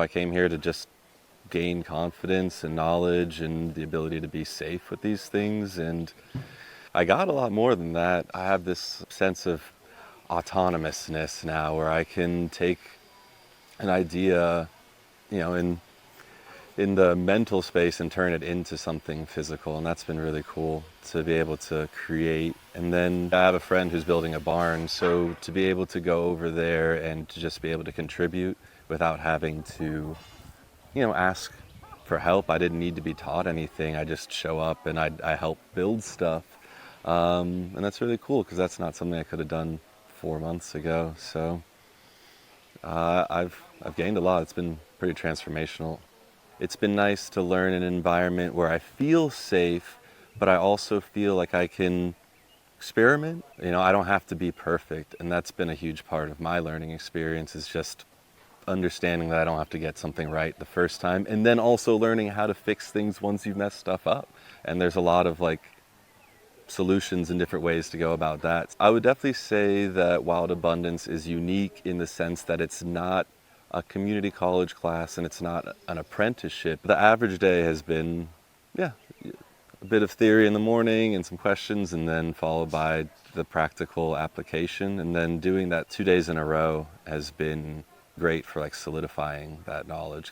I came here to just gain confidence and knowledge and the ability to be safe with these things, and I got a lot more than that. I have this sense of autonomousness now where I can take an idea, in the mental space and turn it into something physical, and that's been really cool to be able to create. And then I have a friend who's building a barn, so to be able to go over there and to just be able to contribute without having to, ask for help. I didn't need to be taught anything. I just show up and I help build stuff. And that's really cool because that's not something I could have done 4 months ago. So I've gained a lot. It's been pretty transformational. It's been nice to learn in an environment where I feel safe, but I also feel like I can experiment. I don't have to be perfect, and that's been a huge part of my learning experience, is just understanding that I don't have to get something right the first time, and then also learning how to fix things once you've messed stuff up. And there's a lot of solutions and different ways to go about that. I would definitely say that Wild Abundance is unique in the sense that it's not a community college class and it's not an apprenticeship. The average day has been, a bit of theory in the morning and some questions, and then followed by the practical application. And then doing that 2 days in a row has been great for solidifying that knowledge.